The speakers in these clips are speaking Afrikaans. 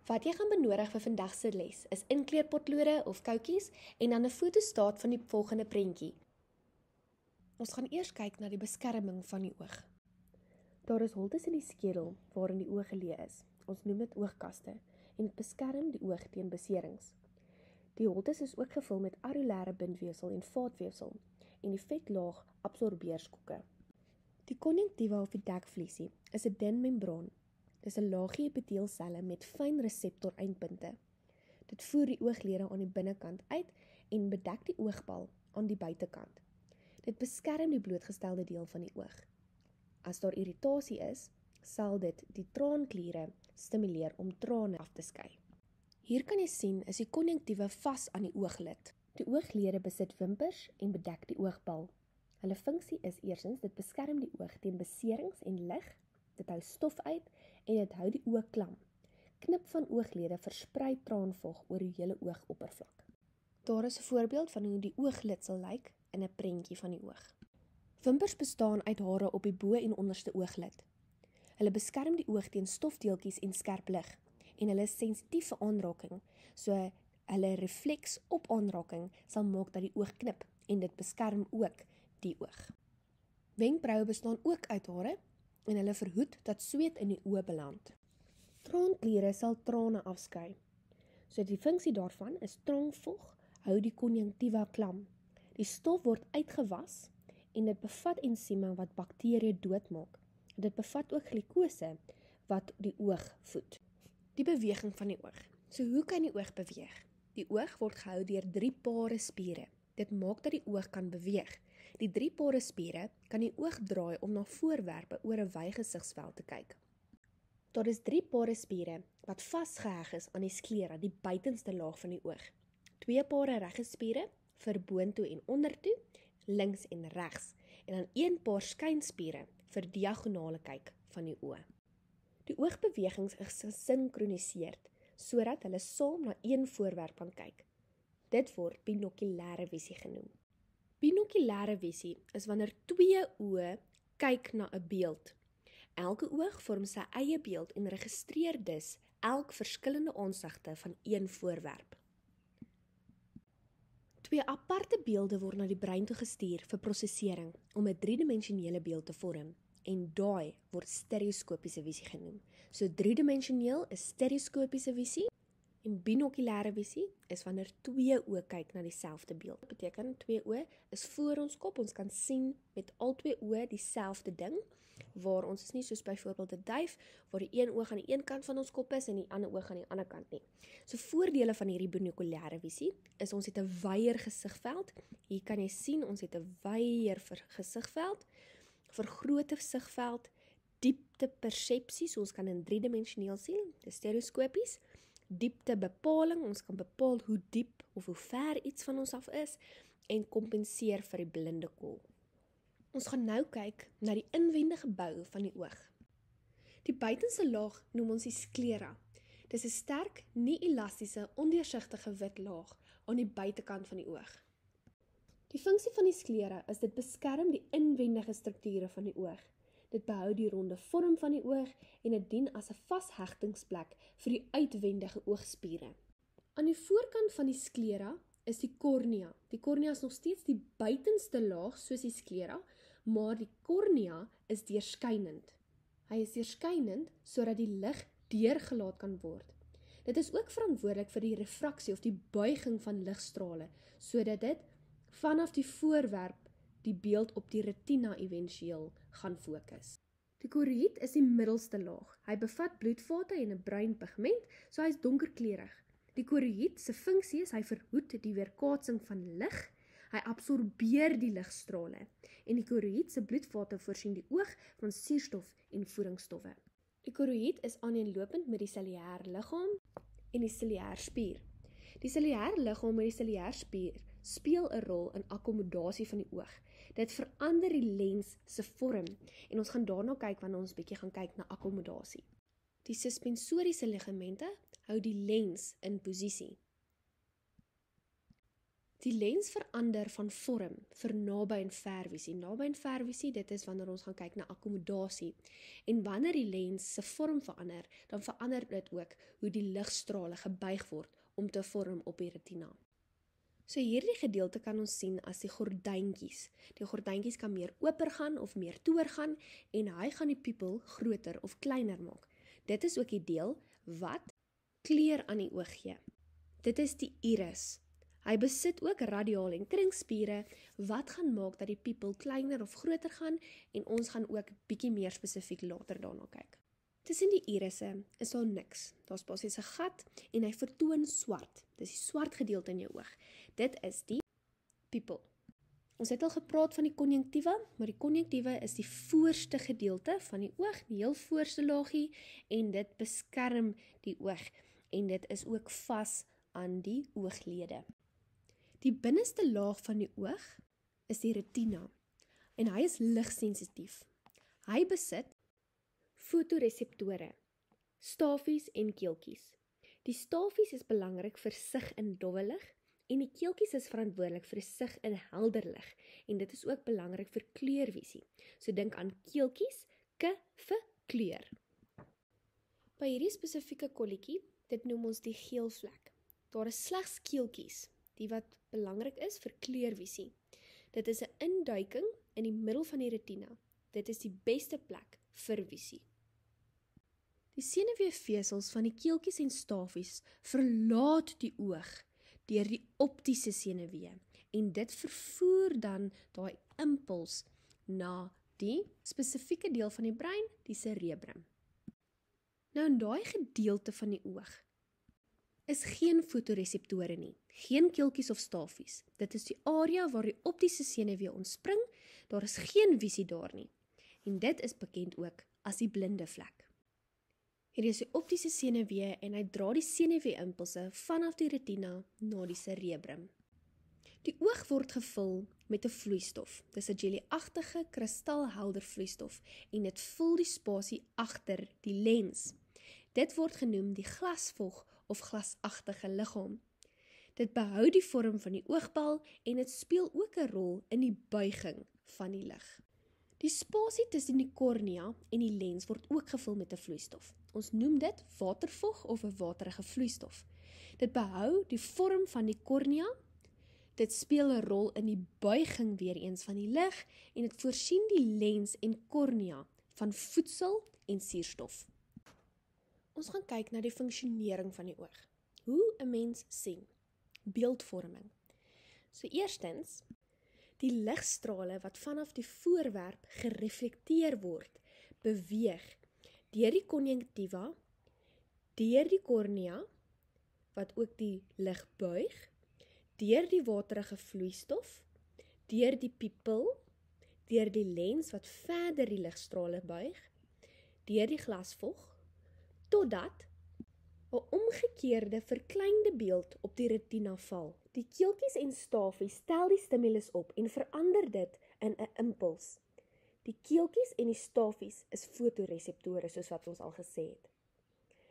Wat jy gaan benodig vir vandag se les is inkleurpotlode of koutjies en dan 'n fotostaat van die volgende prentjie. Ons gaan eers kyk na die beskerming van die oog. Daar is holtes in die skedel waarin die oog geleë is. Ons noem dit oogkaste en dit beskerm die oog teen beserings. Die holtes is ook gevul met arulêre bindweefsel en vaatweefsel en die vetlaag absorbeer skokke. Die konjunktiva of die dekvliesie is 'n dun membraan. Dis 'n laagie epiteelselle met fyn reseptor eindpunte. Dit voer die ooglede aan die binnekant uit en bedek die oogbal aan die buitekant. Dit beskerm die blootgestelde deel van die oog. As daar irritasie is, sal dit die traankliere stimuleer om trane af te skei. Hier kan jy sien is die konjunktiva vas aan die ooglid. Die ooglede besit wimpers en bedek die oogbal. Hulle funksie is eerstens dit beskerm die oog teen beserings en lig, dit hou stof uit en dit hou die oog klam. Knip van ooglede versprei traanvog oor die hele oogoppervlak. Daar is 'n voorbeeld van hoe die ooglid sal lyk in 'n prentjie van die oog. Wimpers bestaan uit hare op die bo- en onderste ooglid. Hulle beskerm die oog teen stofdeeltjies en skerp lig en hulle is sensitief vir aanraking, so hulle refleks op aanraking sal maak dat die oog knip en dit beskerm ook die oog. Wenkbroue bestaan ook uit hare en hulle verhoed dat sweet in die oë beland. Traankliere sal trane afskei. So die funksie daarvan is traanvog hou die konjunktiva klam. Die stof word uitgewas en dit bevat ensieme wat bakterieë doodmaak. Dit bevat ook glikose wat die oog voed. Die beweging van die oog. So hoe kan die oog beweeg? Die oog word gehou deur 3 pare spiere. Dit maak dat die oog kan beweeg. Die 3 pare spiere kan die oog draai om na voorwerpe oor 'n wye gesigsveld te kyk. Daar is 3 pare spiere wat vasgeheg is aan die sklera, die buitenste laag van die oog. 2 pare regte spiere vir boontoe en ondertoe, links en regs, en dan 1 paar skynspiere vir diagonale kyk van die oë. Die oogbewegings is gesinkroniseer sodat hulle saam na een voorwerp kan kyk. Dit word binokulêre visie genoem. Binokulêre visie is wanneer 2 oë kyk na 'n beeld. Elke oog vorm sy eie beeld en registreer dus elk verskillende aansigte van een voorwerp. 2 aparte beelde word na die brein toe gestuur vir prosesering om 'n 3-dimensionele beeld te vorm en daai word stereoskopiese visie genoem. So 3-dimensioneel is stereoskopiese visie en binokulêre visie is wanneer 2 oë kyk na dieselfde beeld. Dit beteken 2 oë is voor ons kop, ons kan sien met al 2 oë dieselfde ding, waar ons is nie soos byvoorbeeld 'n duif, waar die een oog aan die een kant van ons kop is en die ander oog aan die ander kant nie. So voordele van hierdie binokulêre visie is ons het 'n wyeer gesigveld. Hier kan jy sien ons het 'n wyeer gesigveld, vergrote sigveld, diepte persepsie, so ons kan in 3-dimensioneel sien, dis stereoskopies. Diepte bepaling, ons kan bepaal hoe diep of hoe ver iets van ons af is en kompenseer vir die blinde kol. Ons gaan nou kyk na die inwendige bou van die oog. Die buitenste laag noem ons die sklera. Dis 'n sterk, nie elastiese, ondeursigtige wit laag aan die buitekant van die oog. Die funksie van die sklera is dit beskerm die inwendige strukture van die oog. Dit behou die ronde vorm van die oog en dit dien as 'n vashegtingsplek vir die uitwendige oogspiere. Aan die voorkant van die sklera is die kornea. Die kornea is nog steeds die buitenste laag soos die sklera, maar die kornea is deurskynend. Hy is deurskynend sodat die lig deurgelaat kan word. Dit is ook verantwoordelik vir die refraksie of die buiging van ligstrale, sodat dit vanaf die voorwerp die beeld op die retina éventueel gaan fokus. Die choroïd is die middelste laag. Hy bevat bloedvate en 'n bruin pigment, so hy is donkerkleurig. Die choroïd se funksie is hy verhoed die weerkaatsing van lig, hy absorbeer die ligstrale en die choroïd se bloedvate voorsien die oog van suurstof en voedingsstowwe. Die choroïd is aaneenlopend met die ciliêre liggaam en die ciliêre spier. Die ciliêre liggaam met die ciliêre spier speel 'n rol in akkommodasie van die oog. Dit verander die lens se vorm en ons gaan daarna kyk wanneer ons bietjie gaan kyk na akkommodasie. Die suspensoriese ligamente hou die lens in posisie. Die lens verander van vorm vir naby en vervisie. Naby en vervisie, dit is wanneer ons gaan kyk na akkommodasie. En wanneer die lens se vorm verander, dan verander dit ook hoe die ligstrale gebuig word om te vorm op die retina. So hierdie gedeelte kan ons sien as die gordyntjies. Die gordyntjies kan meer oper gaan of meer toer gaan en hy gaan die pupil groter of kleiner maak. Dit is ook die deel wat kleur aan die oog gee. Dit is die iris. Hy besit ook radiaal en kringspiere wat gaan maak dat die pupil kleiner of groter gaan en ons gaan ook bietjie meer spesifiek later daarna kyk. Tussen die irisse is daar niks. Daar's basies 'n gat en hy vertoon swart. Dis die swart gedeelte in jou oog. Dit is die pupil. Ons het al gepraat van die konjunktieva, maar die konjunktieva is die voorste gedeelte van die oog, die heel voorste laagie en dit beskerm die oog en dit is ook vas aan die ooglede. Die binneste laag van die oog is die retina en hy is ligsensitief. Hy besit fotoreseptore, stafies en keeltjies. Die stafies is belangrik vir sig in dowwe lig en die keeltjies is verantwoordelik vir sig in helder lig en dit is ook belangrik vir kleurvisie. So dink aan keeltjies, k vir kleur. By hierdie spesifieke kolletjie, dit noem ons die geelvlek. Daar is slegs keeltjies, die wat belangrik is vir kleurvisie. Dit is 'n induiking in die middel van die retina. Dit is die beste plek vir visie. Die senuweefvesels van die keeltjies en stafies verlaat die oog deur die optiese senuwee en dit vervoer dan daai impuls na die spesifieke deel van die brein, die cerebrum. Nou in daai gedeelte van die oog is geen fotoreseptore nie, geen keeltjies of stafies. Dit is die area waar die optiese senuwee ontspring, daar is geen visie daar nie. En dit is bekend ook as die blinde vlek. Hierdie is die optiese senuwee en hy dra die senuwee-impulse vanaf die retina na die cerebrum. Die oog word gevul met 'n vloeistof. Dis 'n jelly-agtige, kristalhelder vloeistof en dit vul die spasie agter die lens. Dit word genoem die glasvog of glasagtige liggaam. Dit behou die vorm van die oogbal en dit speel ook 'n rol in die buiging van die lig. Die spasie tussen die kornea en die lens word ook gevul met 'n vloeistof. Ons noem dit watervog of 'n waterige vloeistof. Dit behou die vorm van die kornea, dit speel 'n rol in die buiging weer eens van die lig en dit voorsien die lens en kornea van voedsel en suurstof. Ons gaan kyk na die funksionering van die oog. Hoe 'n mens sien. Beeldvorming. So eerstens, die ligstrale wat vanaf die voorwerp gereflekteer word, beweeg deur die konjunktieva, deur die kornea, wat ook die lig buig, deur die waterige vloeistof, deur die pupil, deur die lens wat verder die ligstrale buig, deur die glasvog, totdat 'n omgekeerde verkleinde beeld op die retina val. Die keeltjies en stafies stel die stimulus op en verander dit in 'n impuls. Die keeltjies en die stafies is fotoreseptore soos wat ons al gesê het.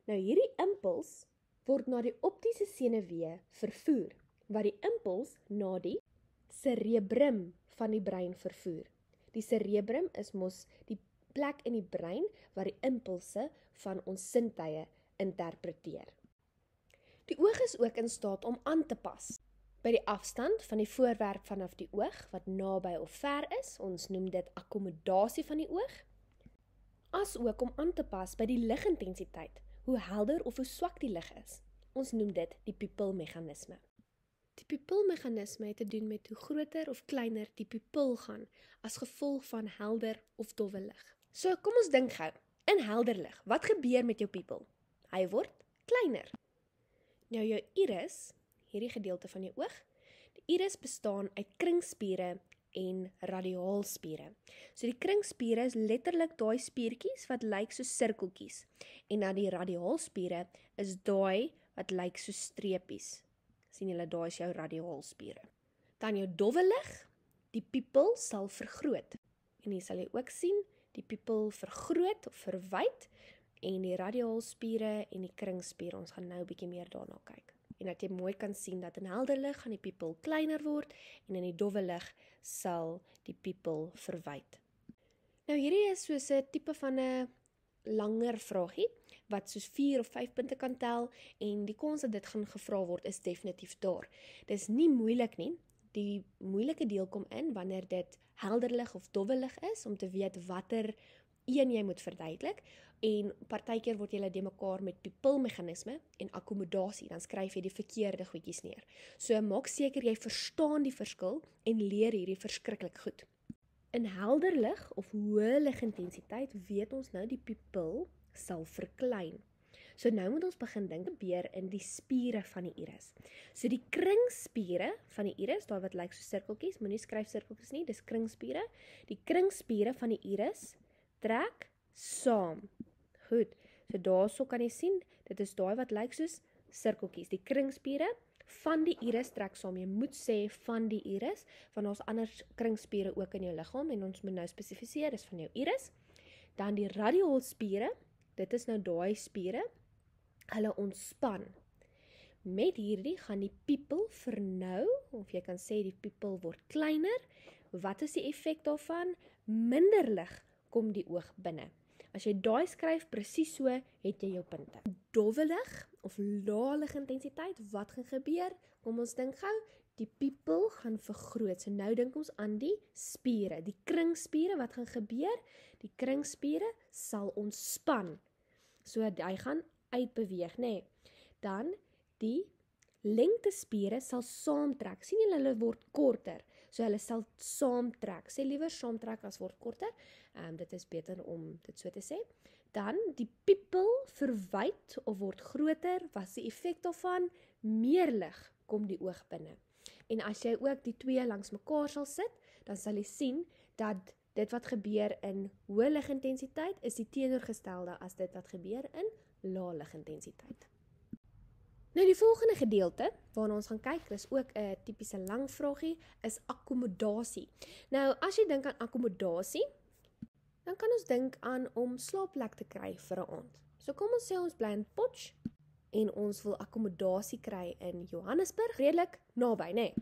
Nou hierdie impuls word na die optiese senuwee vervoer, wat die impuls na die cerebrum van die brein vervoer. Die cerebrum is mos die plek in die brein waar die impulse van ons sintuie interpreteer. Die oog is ook in staat om aan te pas by die afstand van die voorwerp vanaf die oog wat naby of ver is, ons noem dit akkommodasie van die oog, as ook om aan te pas by die ligintensiteit, hoe helder of hoe swak die lig is. Ons noem dit die pupilmeganisme. Die pupilmeganisme het te doen met hoe groter of kleiner die pupil gaan as gevolg van helder of dowwe lig. So kom ons dink gou, in helder lig, wat gebeur met jou pupil? Hy word kleiner. Nou jou iris, hierdie gedeelte van die oog, die iris bestaan uit kringspiere en radiaalspiere. So die kringspiere is letterlik daai spiertjies wat lyk so sirkeltjies en dan die radiaalspiere is daai wat lyk so streepies. Sien julle, daai is jou radiaalspiere. Dan jou dowwe lig, die pupil sal vergroot. En hier sal jy ook sien, die pupil vergroot of verwyd en die radiaalspiere en die kringspiere, ons gaan nou 'n bietjie meer daarna kyk. en dat jy mooi kan sien dat in helder lig gaan die pupil kleiner word en in die dowwe lig sal die pupil verwyd. Nou hierdie is soos 'n tipe van 'n langer vraagie, wat soos 4 of 5 punte kan tel, en die kans dat dit gaan gevra word is definitief daar. Dit is nie moeilik nie, die moeilike deel kom in wanneer dit helder lig of dowwe lig is, om te weet watter een jy moet verduidelik, en partykeer word jy de mekaar met pupilmeganisme en akkommodasie, dan skryf jy die verkeerde goedjies neer. So maak seker jy verstaan die verskil en leer hierdie verskriklik goed. In helder lig of hoë ligintensiteit weet ons nou die pupil sal verklein. So nou moet ons begin dink gebeur in die spiere van die iris. So die kringspiere van die iris, daar wat lyk so sirkeltjies, moenie skryf sirkeltjies nie, dis kringspiere. Die kringspiere van die iris trek saam. Goed, so daarso kan jy sien, dit is daai wat lyk soos sirkeltjies. Die kringspiere van die iris trek saam. Jy moet sê van die iris, want ons ander kringspiere ook in jou liggaam, en ons moet nou spesifiseer, dis van jou iris. Dan die radioolspiere, dit is nou daai spiere, hulle ontspan. Met hierdie gaan die pupil vernou, of jy kan sê die pupil word kleiner. Wat is die effek daarvan? Minder lig kom die oog binne. As jy daai skryf presies so, het jy jou punte. Dowwe lig of lae ligintensiteit, wat gaan gebeur? Kom ons dink gou, die pupil gaan vergroot. So nou dink ons aan die spiere, die kringspiere, wat gaan gebeur? Die kringspiere sal ontspan. So hy gaan uitbeweeg, nê. Dan die lengtespiere sal saamtrek. Sien julle, hulle word korter. So hulle sal saamtrek. Sê liewer saamtrek as word korter. Dit is beter om dit so te sê. Dan die pupil verwyd of word groter. Wat is die effek daarvan? Meer lig kom die oog binne. En as jy ook die twee langs mekaar sal sit, dan sal jy sien dat dit wat gebeur in hoë ligintensiteit is die teenoorgestelde as dit wat gebeur in lae ligintensiteit. Nou die volgende gedeelte waarna ons gaan kyk, dis ook 'n tipiese lang vraagie, is akkommodasie. Nou as jy dink aan akkommodasie, dan kan ons dink aan om slaapplek te kry vir 'n aand. So kom ons sê ons bly in Potch en ons wil akkommodasie kry in Johannesburg, redelik naby, nê?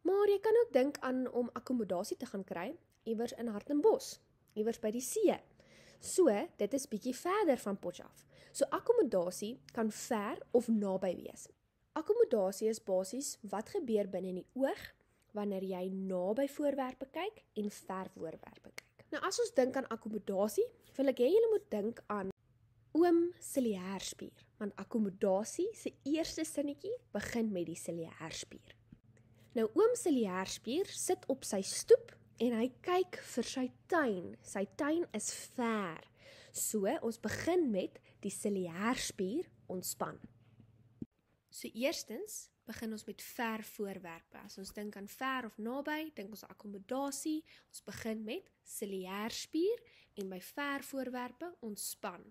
Maar jy kan ook dink aan om akkommodasie te gaan kry iewers in Hartenbos, iewers by die see. So, dit is bietjie verder van Potch af. So akkommodasie kan ver of naby wees. Akkommodasie is basies wat gebeur binne in die oog wanneer jy naby voorwerpe kyk en ver voorwerpe kyk. Nou as ons dink aan akkommodasie, wil ek hê julle moet dink aan oom ciliairspier, want akkommodasie se eerste sinnetjie begin met die ciliairspier. Nou oom ciliairspier sit op sy stoep en hy kyk vir sy tuin. Sy tuin is ver. So, ons begin met die ciliairspier ontspan. So eerstens begin ons met ver voorwerpe. As ons dink aan ver of naby, dink ons akkommodasie. Ons begin met ciliairspier en by ver voorwerpe ontspan.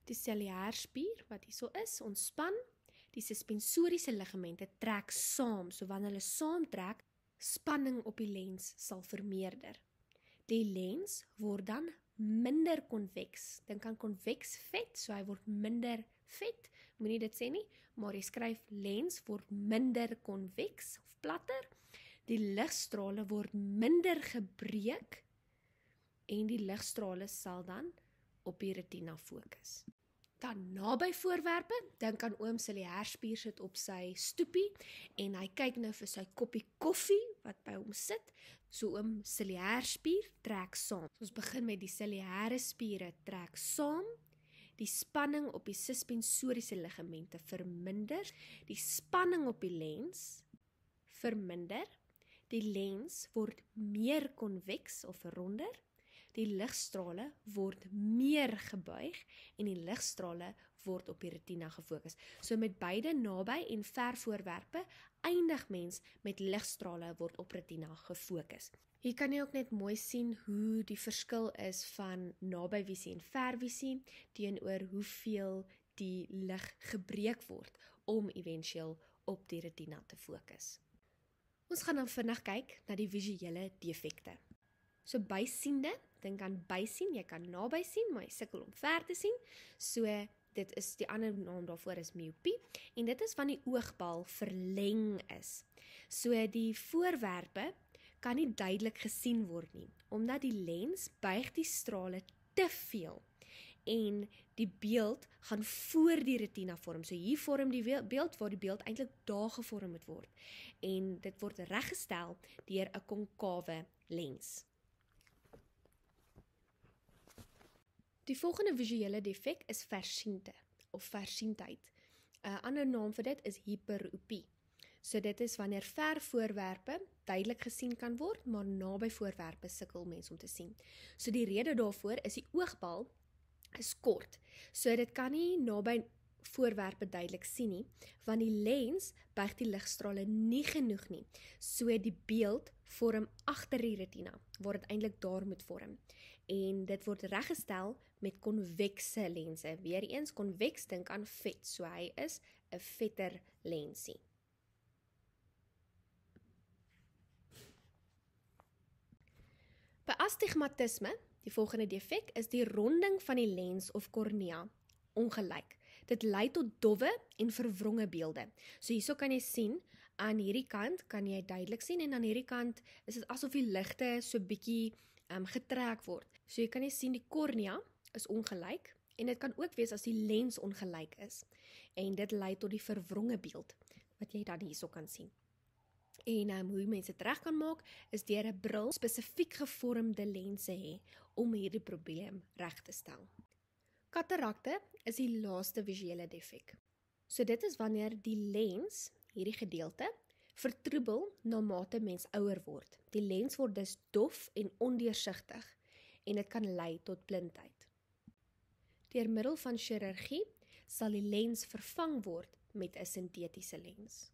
Die ciliairspier wat hierso is, ontspan. Die suspensoriese ligamente trek saam. So wanneer hulle saamtrek, spanning op die lens sal vermeerder. Die lens word dan minder konveks. Dink aan konveks vet, so hy word minder vet. Moenie dit sê nie, maar jy skryf lens word minder konveks of platter. Die ligstrale word minder gebreek en die ligstrale sal dan op die retina fokus. Dan naby voorwerpe, dink aan oom ciliairspier sit op sy stoepie en hy kyk nou vir sy koppie koffie wat by hom sit. So oom ciliairspier trek saam. So ons begin met die ciliaire spiere trek saam. Die spanning op die suspensoriese ligamente verminder. Die spanning op die lens verminder. Die lens word meer konveks of ronder. Die ligstrale word meer gebuig en die ligstrale word op die retina gefokus. So met beide naby en ver voorwerpe eindig mens met ligstrale word op retina gefokus. Hier kan jy ook net mooi sien hoe die verskil is van nabyvisie en vervisie teenoor hoeveel die lig gebreek word om éventueel op die retina te fokus. Ons gaan dan vinnig kyk na die visuele defekte. So bysiende, dink aan bysien, jy kan naby sien, maar jy sukkel om ver te sien. So dit is die ander naam daarvoor is miopie, en dit is wanneer die oogbal verleng is. So die voorwerpe kan nie duidelik gesien word nie, omdat die lens buig die strale te veel, en die beeld gaan voor die retina vorm. So hier vorm die beeld waar die beeld eintlik daar gevorm moet word. En dit word reggestel deur 'n konkawe lens. Die volgende visuele defek is versiente of versientheid. 'n Ander naam vir dit is hiperopie. So dit is wanneer ver voorwerpe duidelik gesien kan word, maar naby voorwerpe sukkel mense om te sien. So die rede daarvoor is die oogbal is kort. So dit kan nie naby voorwerpe duidelik sien nie, want die lens buig die ligstrale nie genoeg nie. So die beeld vorm agter die retina, waar dit eintlik daar moet vorm. En dit word reggestel met konvekse lense. Weereens konveks, dink aan vet, so hy is 'n vetter lensie. By astigmatisme, die volgende defek, is die ronding van die lens of kornea ongelyk. Dit lei tot dowwe en verwronge beelde. So hierso kan jy sien, aan hierdie kant kan jy duidelik sien, en aan hierdie kant is dit asof die ligte so bietjie getrek word. So jy kan nie sien, die kornea is ongelyk, en dit kan ook wees as die lens ongelyk is. En dit lei tot die verwronge beeld, wat jy dan hierso kan sien. En hoe mense dit reg kan maak, is deur 'n bril spesifiek gevormde lense hê, om hierdie probleem reg te stel. Katarakte is die laaste visuele defek. So dit is wanneer die lens, hierdie gedeelte, vertroebel na mate mens ouer word. Die lens word dus dof en ondeursigtig, en dit kan lei tot blindheid. Deur middel van chirurgie sal die lens vervang word met 'n sintetiese lens.